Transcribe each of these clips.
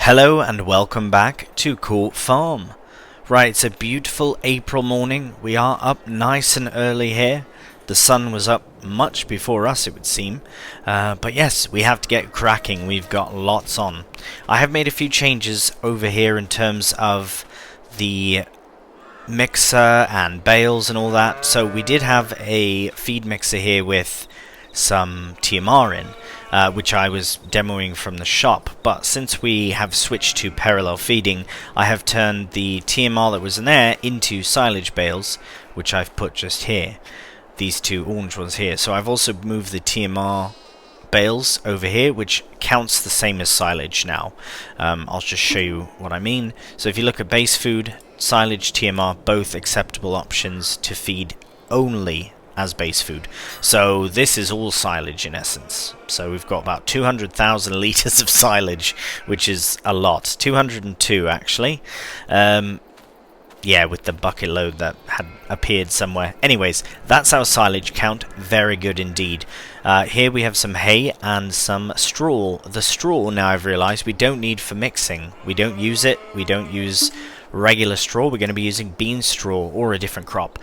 Hello and welcome back to Court Farm. Right, it's a beautiful April morning. We are up nice and early here. The sun was up much before us, it would seem. But yes, we have to get cracking. We've got lots on. I have made a few changes over here in terms of the mixer and bales and all that. So we did have a feed mixer here with some TMR in. Which I was demoing from the shop, but since we have switched to parallel feeding, I have turned the TMR that was in there into silage bales, which I've put just here, these two orange ones here. So I've also moved the TMR bales over here, which counts the same as silage now. I'll just show you what I mean. So if you look at base food, silage, TMR, both acceptable options to feed only as base food. So this is all silage in essence. So we've got about 200,000 litres of silage, which is a lot. 202 actually. Yeah, with the bucket load that had appeared somewhere. Anyways, that's our silage count. Very good indeed. Here we have some hay and some straw. The straw, now I've realised, we don't need for mixing. We don't use it. We don't use regular straw. We're going to be using bean straw or a different crop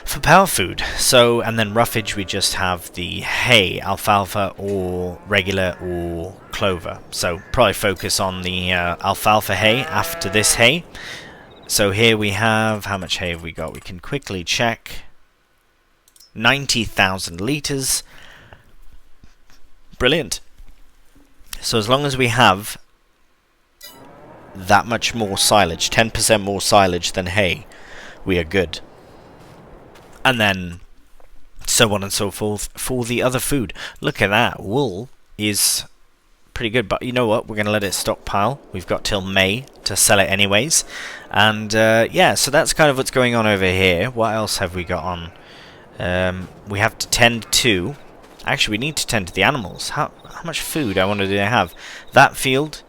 for power food. So, and then roughage, we just have the hay, alfalfa or regular or clover. So probably focus on the alfalfa hay after this hay. So here we have, how much hay have we got? We can quickly check. 90,000 litres. Brilliant. So as long as we have that much more silage, 10% more silage than hay, we are good. And then so on and so forth for the other food. Look at that. Wool is pretty good, but you know what? We're going to let it stockpile. We've got till May to sell it anyways. And yeah, so that's kind of what's going on over here. What else have we got on? We have to tend to... Actually, we need to tend to the animals. How much food, I wonder, do they have? That field,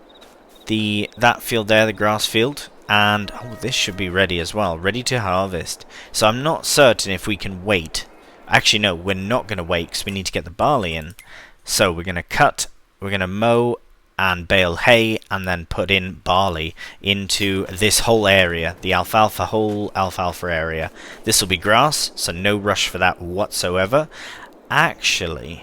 that field there, the grass field. And, oh, this should be ready as well. Ready to harvest. So I'm not certain if we can wait. Actually, no, we're not going to wait because we need to get the barley in. So we're going to cut, we're going to mow and bale hay and then put in barley into this whole area. The whole alfalfa area. This will be grass, so no rush for that whatsoever. Actually...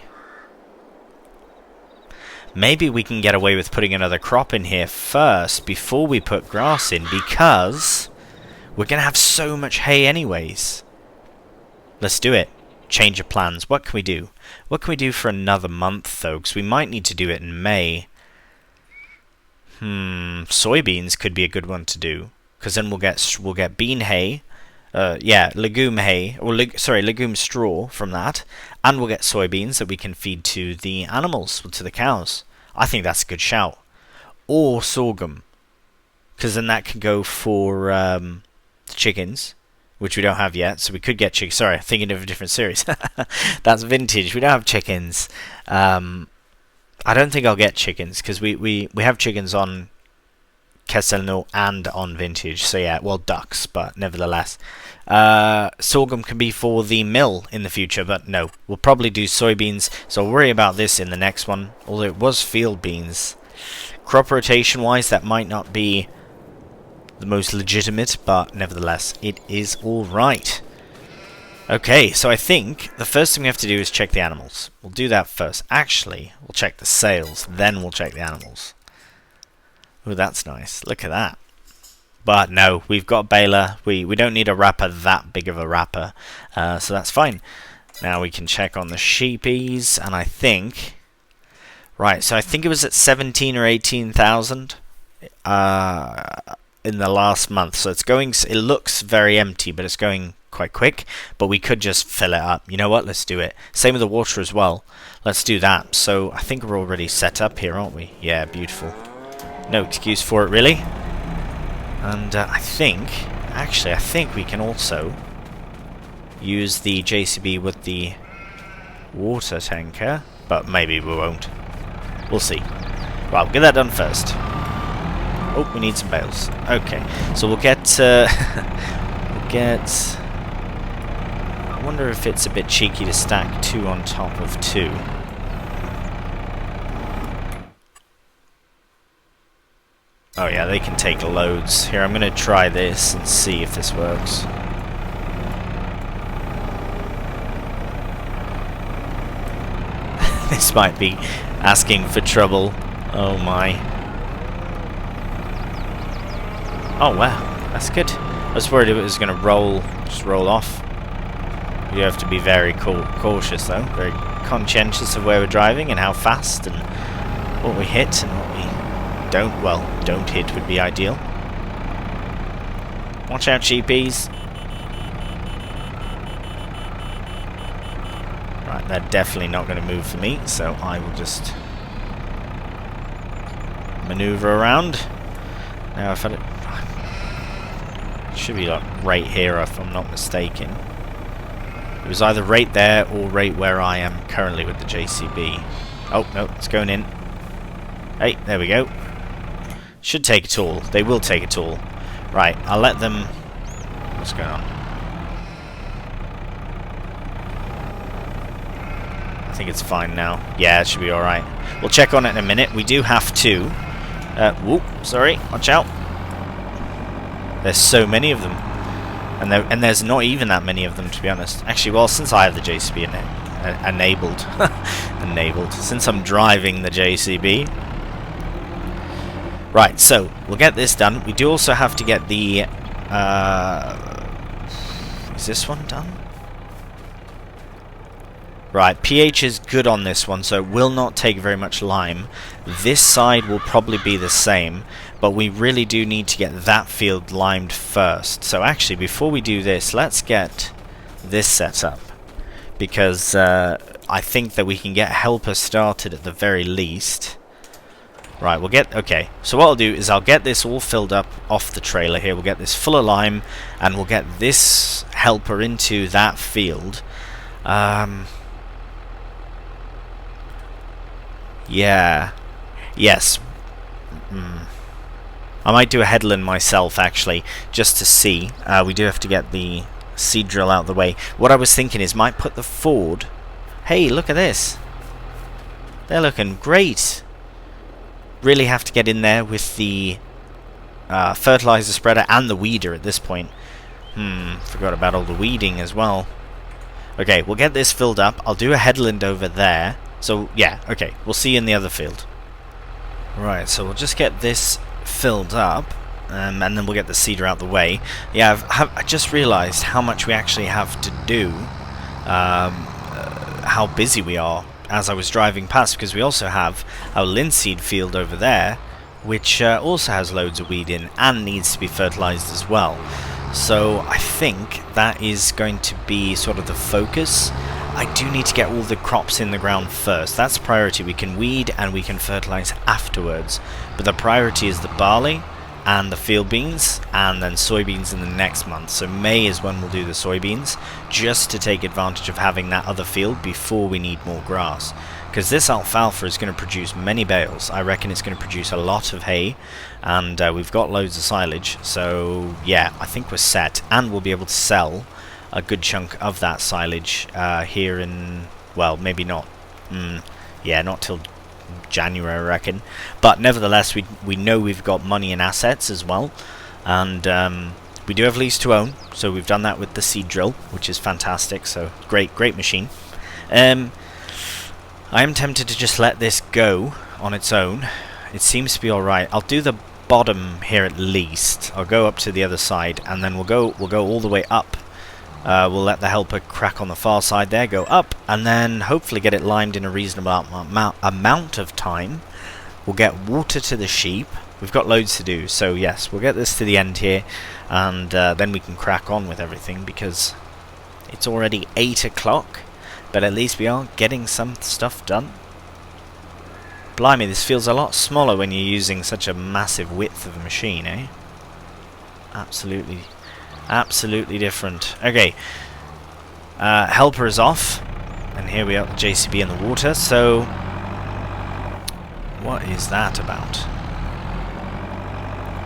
maybe we can get away with putting another crop in here first before we put grass in, because we're going to have so much hay anyways. Let's do it. Change of plans. What can we do? What can we do for another month though? Because we might need to do it in May. Soybeans could be a good one to do, because then we'll get bean hay. Yeah, legume hay, or legume straw from that, and we'll get soybeans that we can feed to the animals, to the cows. I think that's a good shout. Or sorghum, because then that can go for the chickens, which we don't have yet, so we could get chickens. Sorry, thinking of a different series. That's vintage. We don't have chickens. I don't think I'll get chickens, because we have chickens on Kesselno and on vintage, so yeah, well, ducks, but nevertheless. Sorghum can be for the mill in the future, but no, we'll probably do soybeans, so I'll worry about this in the next one, although it was field beans. Crop rotation wise, that might not be the most legitimate, but nevertheless, it is alright. Okay, so I think the first thing we have to do is check the animals. We'll do that first. Actually, we'll check the sales, then we'll check the animals. Oh, that's nice. Look at that. But no, we've got baler. We don't need a wrapper, that big of a wrapper. So that's fine. Now we can check on the sheepies, and I think... Right, so I think it was at 17 or 18,000 in the last month. So it's going... It looks very empty, but it's going quite quick. But we could just fill it up. You know what? Let's do it. Same with the water as well. Let's do that. So I think we're already set up here, aren't we? Yeah, beautiful. No excuse for it, really. And I think we can also use the JCB with the water tanker, but maybe we won't. We'll see. Right, we'll get that done first. Oh, we need some bales. Okay, so we'll get... we'll get... I wonder if it's a bit cheeky to stack 2 on top of 2. Oh yeah, they can take loads. Here, I'm going to try this and see if this works. This might be asking for trouble. Oh my. Oh wow, that's good. I was worried it was going to just roll off. You have to be very cautious though, very conscientious of where we're driving and how fast and what we hit and what we don't hit would be ideal. Watch out, sheepies. Right, they're definitely not going to move for me, so I will just maneuver around. Now if it should be like right here if I'm not mistaken. It was either right there or right where I am currently with the JCB. Oh no, it's going in. Hey, there we go. Should take it all. They will take it all. Right, I'll let them... What's going on? I think it's fine now. Yeah, it should be alright. We'll check on it in a minute. We do have to... whoop, sorry. Watch out. There's so many of them. And there's not even that many of them, to be honest. Actually, well, since I have the JCB enabled... enabled. Since I'm driving the JCB... Right, so we'll get this done. We do also have to get the... is this one done? Right, pH is good on this one, so it will not take very much lime. This side will probably be the same, but we really do need to get that field limed first. So actually, before we do this, let's get this set up. Because I think that we can get helper started at the very least. Right, we'll get... Okay, so what I'll do is I'll get this all filled up off the trailer here. We'll get this full of lime, and we'll get this helper into that field. Yeah. Yes. I might do a headland myself, actually, just to see. We do have to get the seed drill out of the way. What I was thinking is might put the Ford... Hey, look at this. They're looking great. Really have to get in there with the fertilizer spreader and the weeder at this point. Forgot about all the weeding as well. Okay, we'll get this filled up. I'll do a headland over there. So, yeah, okay. We'll see you in the other field. Right, so we'll just get this filled up. And then we'll get the seeder out the way. Yeah, I just realised how much we actually have to do. How busy we are as I was driving past, because we also have our linseed field over there, which also has loads of weed in and needs to be fertilized as well. So I think that is going to be sort of the focus. I do need to get all the crops in the ground first. That's priority. We can weed and we can fertilize afterwards, but the priority is the barley and the field beans, and then soybeans in the next month. So May is when we'll do the soybeans, just to take advantage of having that other field before we need more grass. Because this alfalfa is going to produce many bales. I reckon it's going to produce a lot of hay, and we've got loads of silage. So yeah, I think we're set, and we'll be able to sell a good chunk of that silage here in, well, maybe not, yeah, not till January, I reckon. But nevertheless, we know we've got money and assets as well, and we do have lease to own, so we've done that with the seed drill, which is fantastic. So great machine. I am tempted to just let this go on its own. It seems to be alright. I'll do the bottom here at least. I'll go up to the other side, and then we'll go all the way up. We'll let the helper crack on the far side there, go up, and then hopefully get it limed in a reasonable amount of time. We'll get water to the sheep. We've got loads to do, so yes, we'll get this to the end here, and then we can crack on with everything, because it's already 8 o'clock, but at least we are getting some stuff done. Blimey, this feels a lot smaller when you're using such a massive width of a machine, eh? Absolutely different. Okay, helper is off, and here we are, the JCB in the water. So what is that about?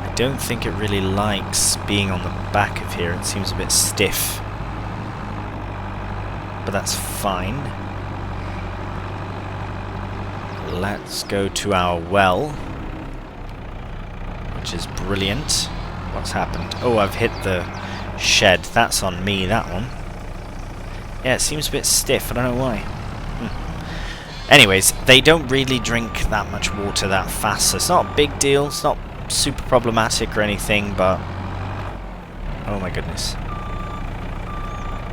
I don't think it really likes being on the back of here. It seems a bit stiff, but that's fine. Let's go to our well, which is brilliant. What's happened? Oh, I've hit the shed. That's on me, that one. Yeah, it seems a bit stiff. I don't know why. Anyways, they don't really drink that much water that fast, so it's not a big deal. It's not super problematic or anything, but... oh my goodness.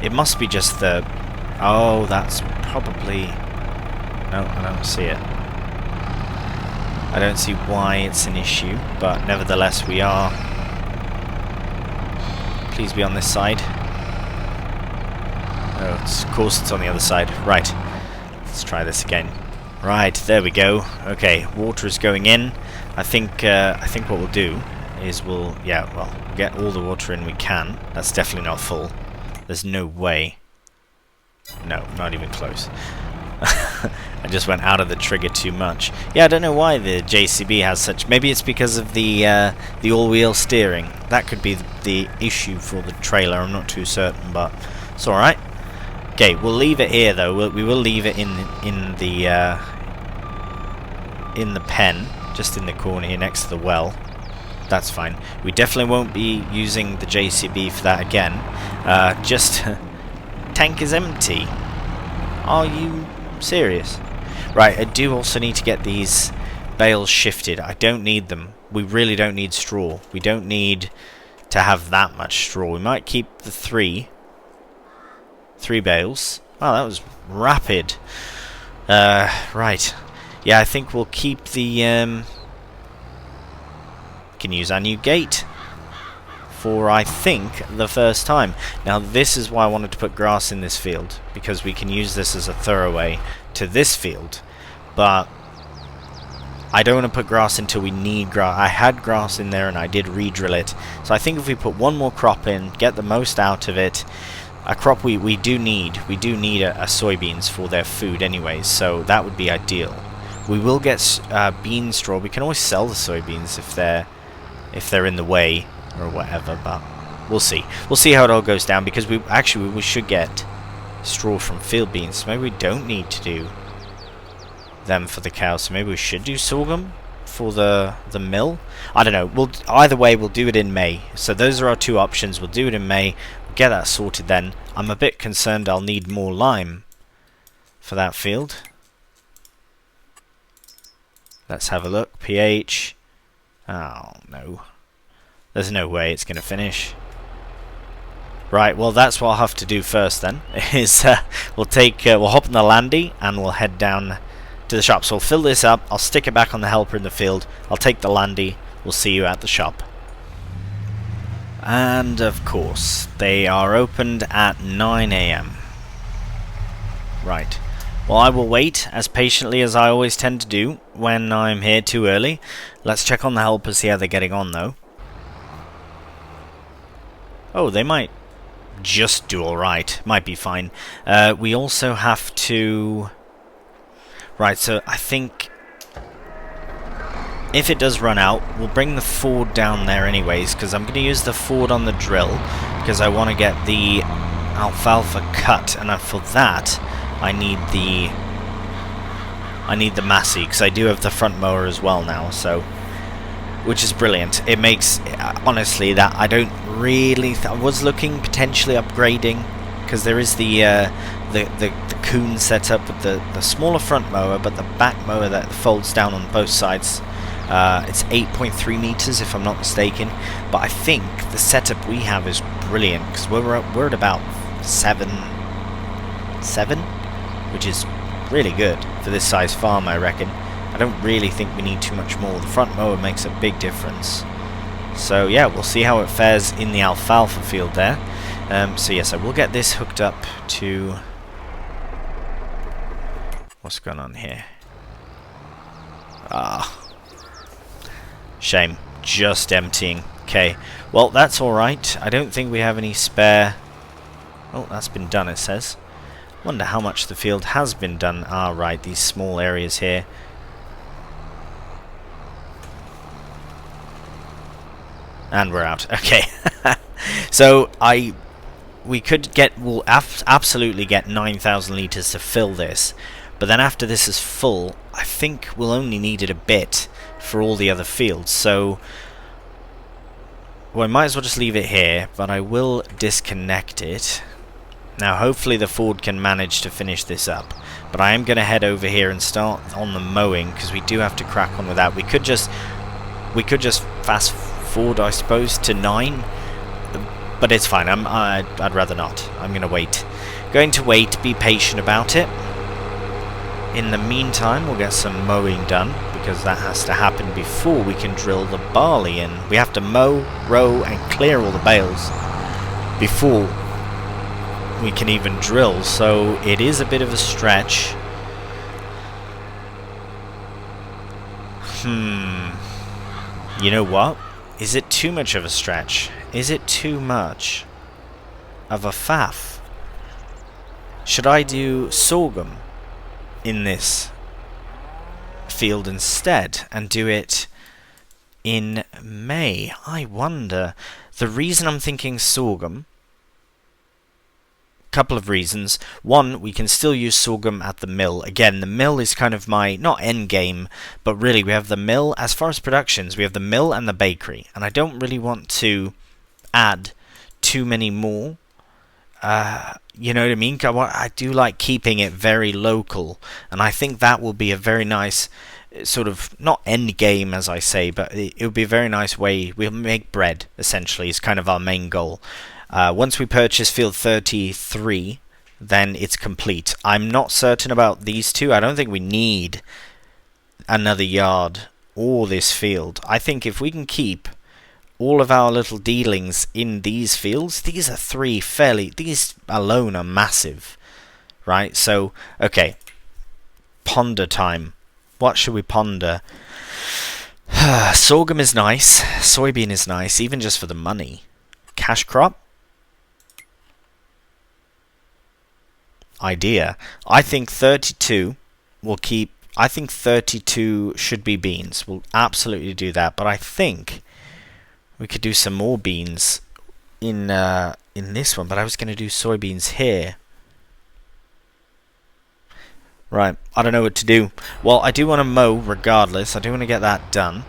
It must be just the... oh, that's probably... no, I don't see it. I don't see why it's an issue, but nevertheless we are... please be on this side. Oh, of course it's on the other side. Right. Let's try this again. Right, there we go. Okay, water is going in. I think what we'll do is we'll get all the water in we can. That's definitely not full. There's no way. No, not even close. I just went out of the trigger too much. Yeah, I don't know why the JCB has such... maybe it's because of the all-wheel steering. That could be the issue for the trailer. I'm not too certain, but it's all right. Okay, we'll leave it here though. We will leave it in the pen, just in the corner here next to the well. That's fine. We definitely won't be using the JCB for that again. Just tank is empty. Are you serious? Right, I do also need to get these bales shifted. I don't need them. We really don't need straw. We don't need to have that much straw. We might keep the three bales. Wow, that was rapid. Right. Yeah, I think we'll keep the... can use our new gate for, I think, the first time. Now, this is why I wanted to put grass in this field, because we can use this as a throwaway to this field. But I don't want to put grass until we need grass. I had grass in there and I did re-drill it. So I think if we put one more crop in, get the most out of it... a crop we do need a soybeans for their food anyways, so that would be ideal. We will get bean straw. We can always sell the soybeans if they're in the way or whatever, but we'll see. We'll see how it all goes down, because we should get straw from field beans. So maybe we don't need to do them for the cows. So maybe we should do sorghum for the mill. I don't know. Either way, we'll do it in May. So those are our two options. We'll do it in May. Get that sorted then. I'm a bit concerned I'll need more lime for that field. Let's have a look. pH. Oh no. There's no way it's going to finish. Right, well that's what I'll have to do first then. Is we'll hop on the landy and we'll head down to the shop. So I'll fill this up. I'll stick it back on the helper in the field. I'll take the landy. We'll see you at the shop. And of course, they are opened at 9 AM. Right. Well, I will wait as patiently as I always tend to do when I'm here too early. Let's check on the helpers, see how they're getting on though. Oh, they might just do alright. Might be fine. We also have to... Right, so I think... if it does run out, we'll bring the Ford down there anyways, because I'm going to use the Ford on the drill, because I want to get the alfalfa cut, and for that, I need the Massey, because I do have the front mower as well now, so... which is brilliant. It makes, honestly, that I don't really... I was looking potentially upgrading, because there is the Coon setup with the smaller front mower, but the back mower that folds down on both sides. It's 8.3 meters if I'm not mistaken, but I think the setup we have is brilliant, because we're at about 7, which is really good for this size farm, I reckon. I don't really think we need too much more. The front mower makes a big difference. So yeah, we'll see how it fares in the alfalfa field there. So yes, I will get this hooked up to... what's going on here? Shame. Just emptying. Okay. Well, that's alright. I don't think we have any spare... oh, that's been done, it says. Wonder how much the field has been done. Ah, right. These small areas here. And we're out. Okay. So, we'll absolutely get 9,000 litres to fill this. But then after this is full, I think we'll only need it a bit for all the other fields. So Well, I might as well just leave it here, but I will disconnect it. Now, hopefully the Ford can manage to finish this up. But I am going to head over here and start on the mowing, because we do have to crack on with that. We could just fast forward, I suppose, to 9. But it's fine. I'd rather not. I'm going to wait. Going to wait, be patient about it. In the meantime, we'll get some mowing done, because that has to happen before we can drill the barley in. We have to mow, row, and clear all the bales before we can even drill, so it is a bit of a stretch. You know what? Is it too much of a stretch? Is it too much of a faff? Should I do sorghum in this field instead and do it in May? I wonder. The reason I'm thinking sorghum, couple of reasons. One, we can still use sorghum at the mill. Again, the mill is kind of my, not end game, but really we have the mill. As far as productions, we have the mill and the bakery, and I don't really want to add too many more. You know what I mean? I do like keeping it very local, and I think that will be a very nice sort of, not end game as I say, but it would be a very nice way. We'll make bread, essentially, is kind of our main goal. Once we purchase field 33, then it's complete. I'm not certain about these two. I don't think we need another yard or this field. I think if we can keep all of our little dealings in these fields, these are three fairly, these alone are massive, right? So, okay, ponder time. What should we ponder? Sorghum is nice, soybean is nice, even just for the money. Cash crop? Idea. I think 32 will keep, I think 32 should be beans. We'll absolutely do that, but I think we could do some more beans in this one, but I was going to do soybeans here. Right, I don't know what to do. Well, I do want to mow regardless. I do want to get that done.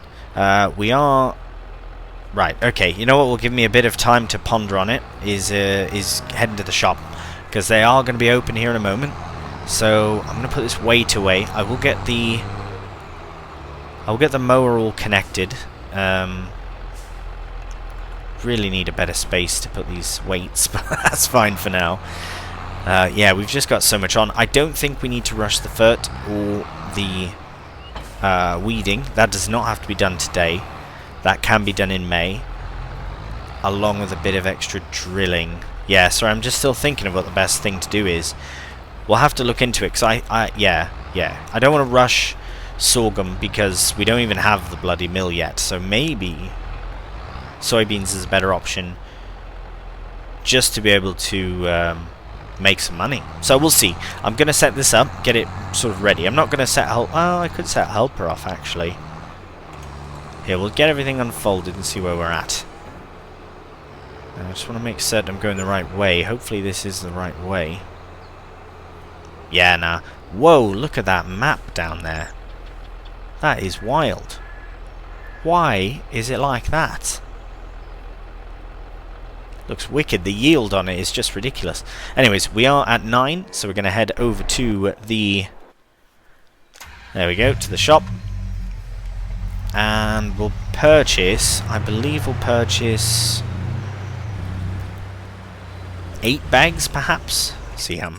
We are... Right, okay, you know what will give me a bit of time to ponder on it is heading to the shop, because they are going to be open here in a moment. So I'm going to put this weight away. I will get the mower all connected. Really need a better space to put these weights, but that's fine for now. Yeah, we've just got so much on. I don't think we need to rush the fert or the weeding. That does not have to be done today. That can be done in May, along with a bit of extra drilling. Yeah, sorry, I'm just still thinking of what the best thing to do is. We'll have to look into it, because yeah. I don't want to rush sorghum, because we don't even have the bloody mill yet. So maybe soybeans is a better option, just to be able to make some money. So we'll see. I'm going to set this up, get it sort of ready. I'm not going to set I could set helper off, actually. Here, we'll get everything unfolded and see where we're at. I just want to make certain I'm going the right way. Hopefully this is the right way. Yeah, nah. Whoa, look at that map down there. That is wild. Why is it like that? Looks wicked. The yield on it is just ridiculous. Anyways, we are at 9, so we're going to head over to the... There we go, to the shop. And we'll purchase... I believe we'll purchase 8 bags, perhaps? See how...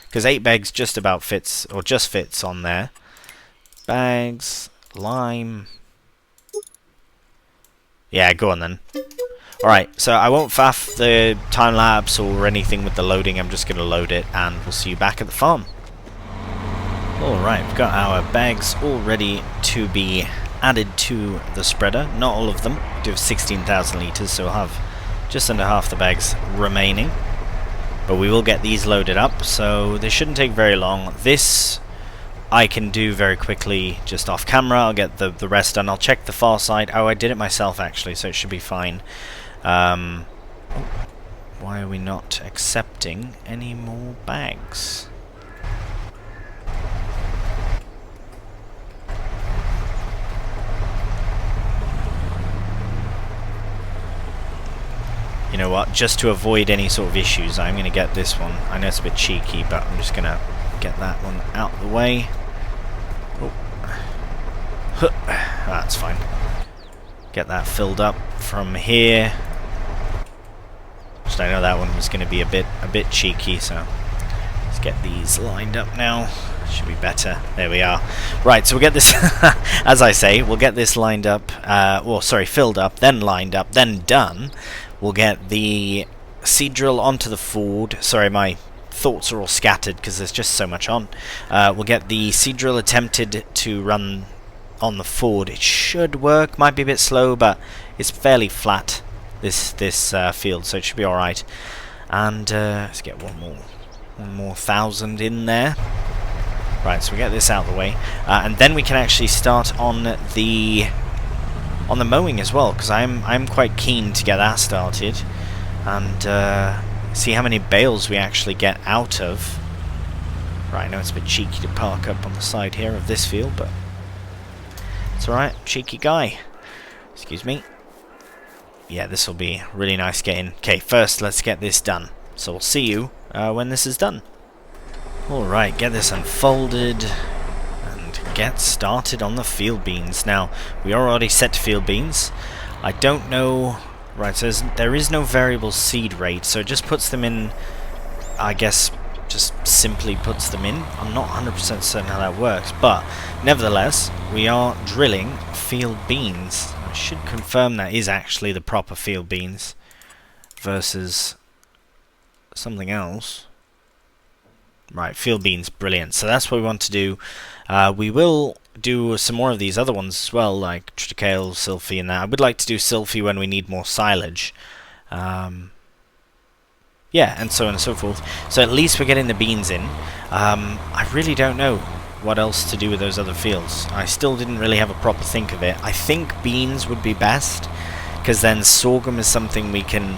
Because 8 bags just about fits, or just fits on there. Bags, lime... Yeah, go on then. Alright, so I won't faff the time lapse or anything with the loading. I'm just going to load it, and we'll see you back at the farm. Alright, we've got our bags all ready to be added to the spreader. Not all of them. We do have 16,000 litres, so we'll have just under half the bags remaining. But we will get these loaded up, so they shouldn't take very long. This I can do very quickly, just off camera. I'll get the rest done. I'll check the far side. Oh, I did it myself, actually, so it should be fine. Why are we not accepting any more bags? But just to avoid any sort of issues, I'm going to get this one. I know it's a bit cheeky, but I'm just going to get that one out of the way. Oh. That's fine. Get that filled up from here. Just I know that one was going to be a bit cheeky, so let's get these lined up now. Should be better. There we are. Right, so we'll get this, as I say, we'll get this lined up, filled up, then lined up, then done. We'll get the seed drill onto the Ford. Sorry, my thoughts are all scattered because there's just so much on. We'll get the seed drill attempted to run on the Ford. It should work. Might be a bit slow, but it's fairly flat, this field, so it should be alright. And let's get one more 1,000 in there. Right, so we get this out of the way, and then we can actually start on the mowing as well, because I'm quite keen to get that started and see how many bales we actually get out of. Right, I know it's a bit cheeky to park up on the side here of this field, but it's alright, cheeky guy. Excuse me. Yeah, this will be really nice getting. Okay, first let's get this done. So we'll see you when this is done. Alright, get this unfolded and get started on the field beans. Now, we are already set to field beans. I don't know. Right, so there is no variable seed rate, so it just puts them in, I guess, just simply puts them in. I'm not 100% certain how that works, but nevertheless, we are drilling field beans. I should confirm that is actually the proper field beans versus something else. Right, field beans, brilliant. So that's what we want to do. We will do some more of these other ones as well, like triticale, sylphy, and that. I would like to do sylphy when we need more silage. Yeah, and so on and so forth. So at least we're getting the beans in. I really don't know what else to do with those other fields. I still didn't really have a proper think of it. I think beans would be best, because then sorghum is something we can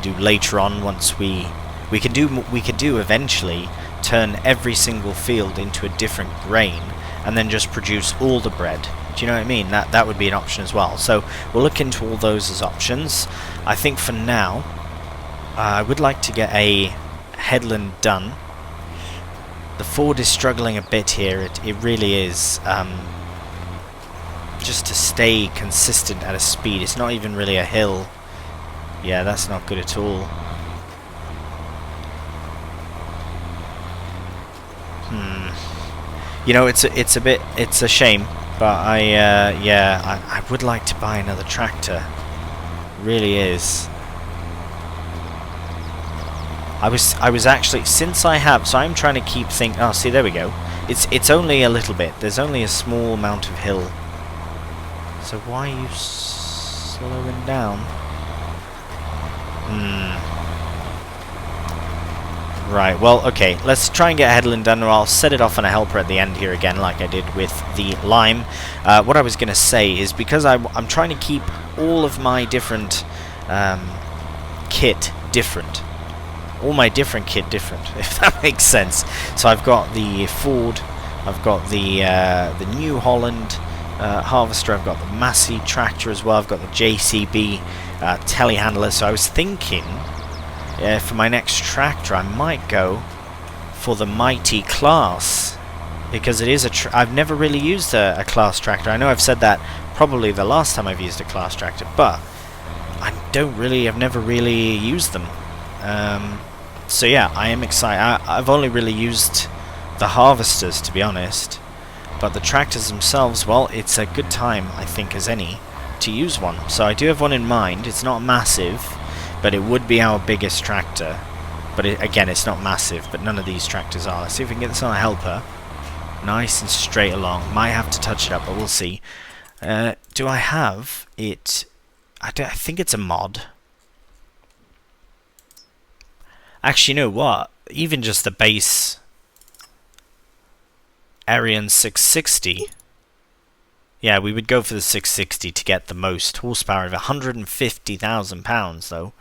do later on. Once we could do eventually turn every single field into a different grain and then just produce all the bread. Do you know what I mean? That would be an option as well. So we'll look into all those as options. I think for now I would like to get a headland done. The Ford is struggling a bit here. It really is. Just to stay consistent at a speed. It's not even really a hill. Yeah, that's not good at all. You know, it's a shame, but I would like to buy another tractor. Really is. I was actually, since I have, so I'm trying to keep things. Oh, see, there we go. It's only a little bit. There's only a small amount of hill. So why are you slowing down? Right, well, okay, let's try and get a headland done, or I'll set it off on a helper at the end here again, like I did with the lime. What I was going to say is, because I'm trying to keep all of my different kit different. All my different kit different, if that makes sense. So I've got the Ford, I've got the New Holland harvester, I've got the Massey tractor as well, I've got the JCB telehandler, so I was thinking... for my next tractor, I might go for the Mighty Class, because it is I've never really used a Class tractor. I know I've said that probably the last time I've used a Class tractor, but I've never really used them. So yeah, I am excited. I've only really used the harvesters, to be honest, but the tractors themselves, well, it's a good time, I think, as any, to use one. So I do have one in mind. It's not massive, but it would be our biggest tractor. But again, it's not massive, but none of these tractors are. Let's see if we can get this on a helper. Nice and straight along. Might have to touch it up, but we'll see. Do I have it? I think it's a mod. Actually, you know what? Even just the base Arian 660. Yeah, we would go for the 660 to get the most horsepower of 150,000 pounds, though.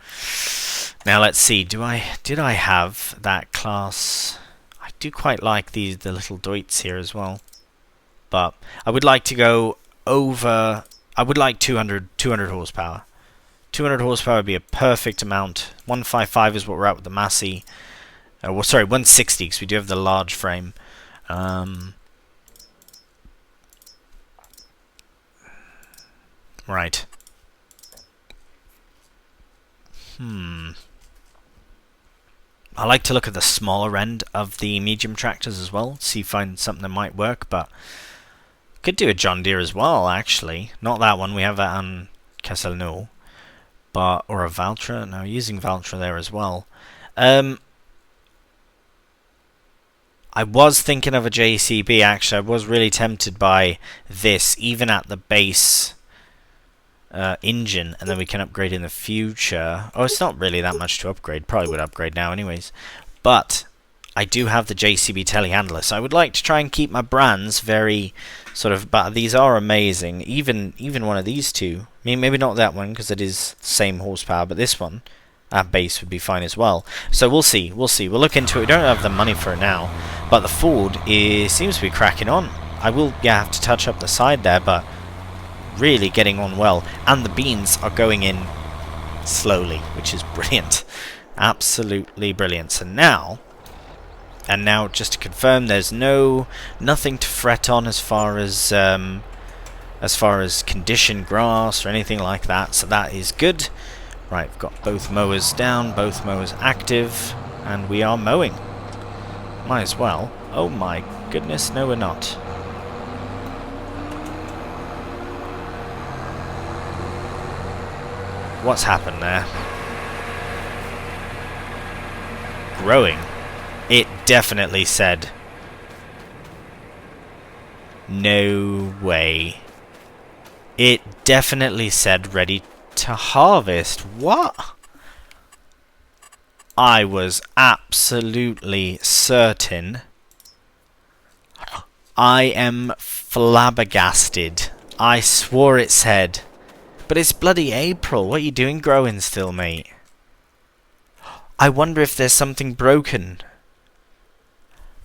Now let's see. Did I have that class? I do quite like the little Deutz here as well, but I would like to go over. I would like 200 horsepower. 200 horsepower would be a perfect amount. 155 is what we're at with the Massey. Well, sorry, 160 because we do have the large frame. Right. I like to look at the smaller end of the medium tractors as well, see if find something that might work, but could do a John Deere as well, actually. Not that one, we have that on Castelnau, but or a Valtra. No, using Valtra there as well. I was thinking of a JCB, actually. I was really tempted by this, even at the base engine, and then we can upgrade in the future. Oh, it's not really that much to upgrade. Probably would upgrade now anyways. But I do have the JCB telehandler, so I would like to try and keep my brands very sort of... But these are amazing. Even one of these two. I mean, maybe not that one, because it is the same horsepower, but this one at base would be fine as well. So we'll see. We'll look into it. We don't have the money for it now, but the Ford seems to be cracking on. I will have to touch up the side there, but really getting on well. And the beans are going in slowly, which is brilliant. Absolutely brilliant. So now, just to confirm, there's nothing to fret on as far as conditioned grass or anything like that. So that is good. Right, we've got both mowers down, both mowers active, and we are mowing. Might as well. Oh my goodness, no we're not. What's happened there? Growing. It definitely said. No way. It definitely said ready to harvest. What? I was absolutely certain. I am flabbergasted. I swore it said. But it's bloody April. What are you doing growing still, mate? I wonder if there's something broken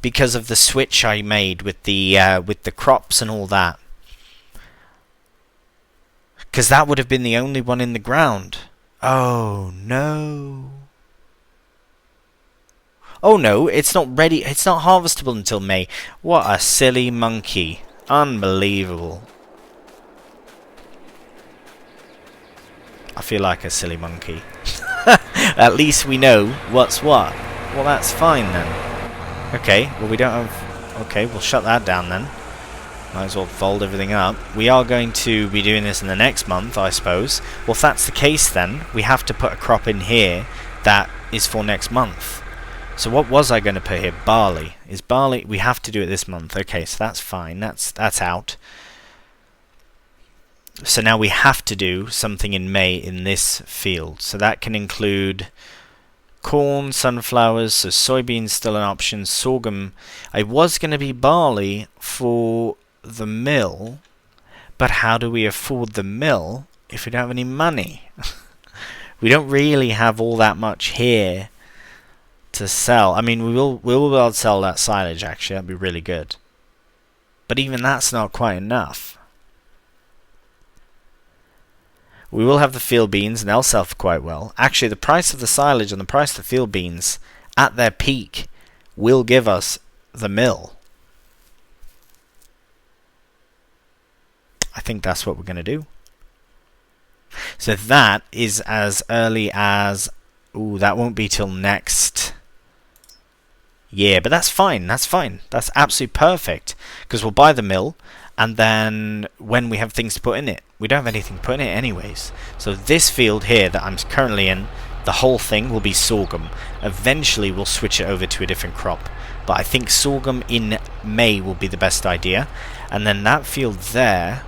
because of the switch I made with the crops and all that. Because that would have been the only one in the ground. Oh no. Oh no, it's not ready. It's not harvestable until May. What a silly monkey. Unbelievable. I feel like a silly monkey. At least we know what's what. Well, that's fine then. Okay, well we don't have... Okay, we'll shut that down then. Might as well fold everything up. We are going to be doing this in the next month, I suppose. Well, if that's the case then, we have to put a crop in here that is for next month. So what was I going to put here? Barley. Is barley... We have to do it this month. Okay, so that's fine. That's out. So now we have to do something in May in this field. So that can include corn, sunflowers, so soybeans still an option, sorghum. I was going to be barley for the mill, but how do we afford the mill if we don't have any money? We don't really have all that much here to sell. I mean, we will be able to sell that silage, actually. That'd be really good. But even that's not quite enough. We will have the field beans, and they'll sell for quite well. Actually, the price of the silage and the price of the field beans at their peak will give us the mill. I think that's what we're going to do. So that is as early as... Ooh, that won't be till next year, but that's fine. That's fine. That's absolutely perfect, because we'll buy the mill, and then when we have things to put in it, we don't have anything to put in it anyways. So this field here that I'm currently in, the whole thing will be sorghum. Eventually we'll switch it over to a different crop, but I think sorghum in May will be the best idea. And then that field there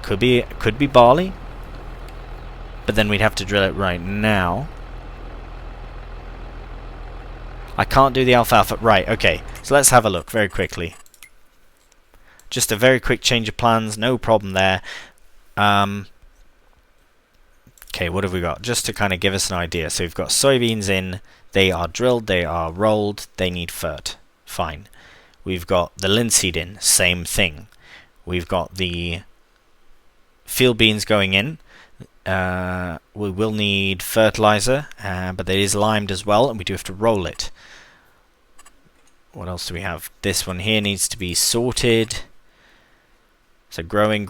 could be barley, but then we'd have to drill it right now. I can't do the alfalfa. Right, okay. So let's have a look very quickly. Just a very quick change of plans. No problem there. Okay, what have we got? Just to kind of give us an idea. So we've got soybeans in. They are drilled. They are rolled. They need fert. Fine. We've got the linseed in. Same thing. We've got the field beans going in. We will need fertilizer, but it is limed as well, and we do have to roll it. What else do we have? This one here needs to be sorted. So growing,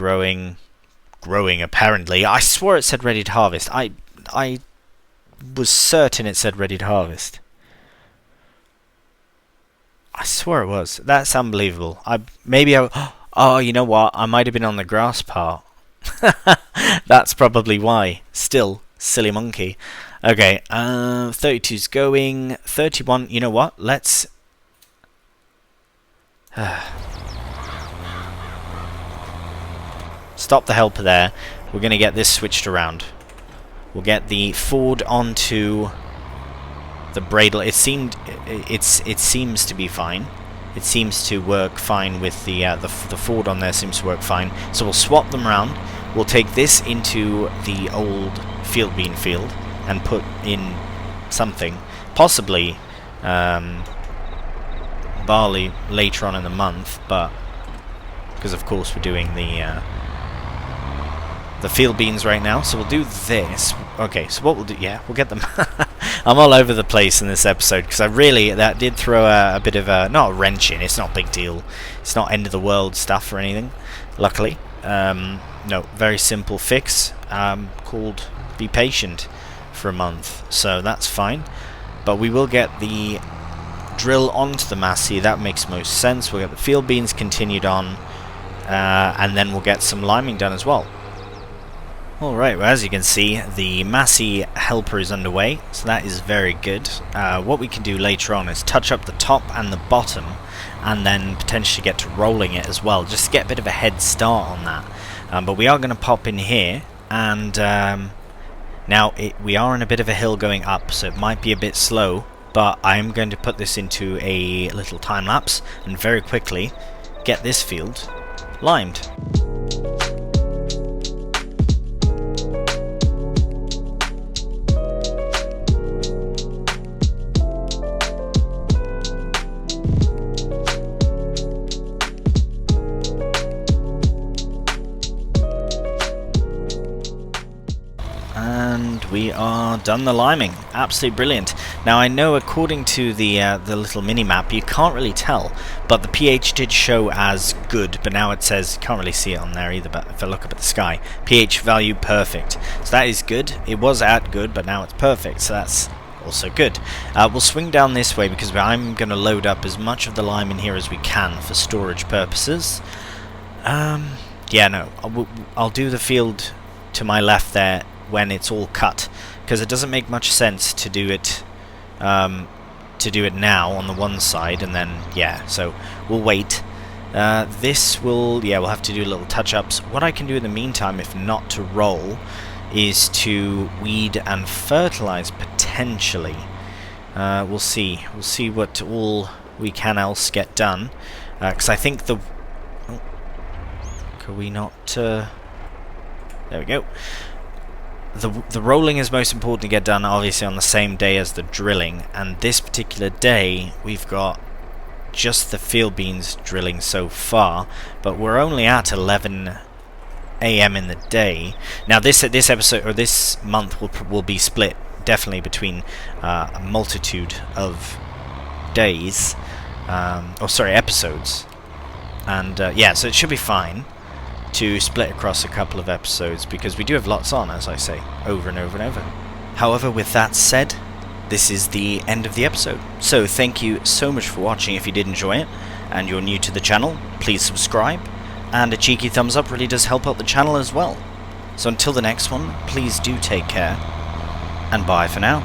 apparently. I swore it said ready to harvest. I was certain it said ready to harvest. I swore it was. That's unbelievable. Oh, you know what? I might have been on the grass part. That's probably why. Still, silly monkey. Okay, 32's going. 31, you know what? Let's... Stop the helper there. We're going to get this switched around. We'll get the Ford onto the Bradle. It seems to be fine. It seems to work fine with the Ford on there. Seems to work fine. So we'll swap them around. We'll take this into the old field bean field and put in something, possibly barley later on in the month, but because of course we're doing the field beans right now, so we'll do this. Okay, so what we'll do, yeah, we'll get them. I'm all over the place in this episode because that did throw a bit of a, not a wrench in. It's not a big deal. It's not end of the world stuff or anything, luckily. No, very simple fix called be patient for a month, so that's fine. But we will get the drill onto the Massey. That makes most sense. We'll get the field beans continued on, and then we'll get some liming done as well. Alright, well, as you can see, the Massey helper is underway, so that is very good. What we can do later on is touch up the top and the bottom, and then potentially get to rolling it as well, just to get a bit of a head start on that. But we are going to pop in here, and now we are on a bit of a hill going up, so it might be a bit slow, but I'm going to put this into a little time lapse, and very quickly get this field limed. We are done the liming. Absolutely brilliant. Now I know according to the little mini-map you can't really tell, but the pH did show as good, but now it says, you can't really see it on there either, but if I look up at the sky, pH value perfect. So that is good. It was at good, but now it's perfect, so that's also good. We'll swing down this way because I'm going to load up as much of the lime in here as we can for storage purposes. Yeah, no, I'll do the field to my left there when it's all cut, because it doesn't make much sense to do it now on the one side and then, yeah, so we'll wait. We'll have to do little touch-ups. What I can do in the meantime, if not to roll, is to weed and fertilize potentially. We'll see what all we can else get done, because I think the can we not there we go. The rolling is most important to get done obviously on the same day as the drilling, and this particular day we've got just the field beans drilling so far, but we're only at 11 AM in the day. Now this episode, or this month, will be split definitely between a multitude of days, episodes, and yeah, so it should be fine to split across a couple of episodes, because we do have lots on, as I say, over and over and over. However, with that said, this is the end of the episode. So thank you so much for watching. If you did enjoy it and you're new to the channel, please subscribe, and a cheeky thumbs up really does help out the channel as well. So until the next one, please do take care, and bye for now.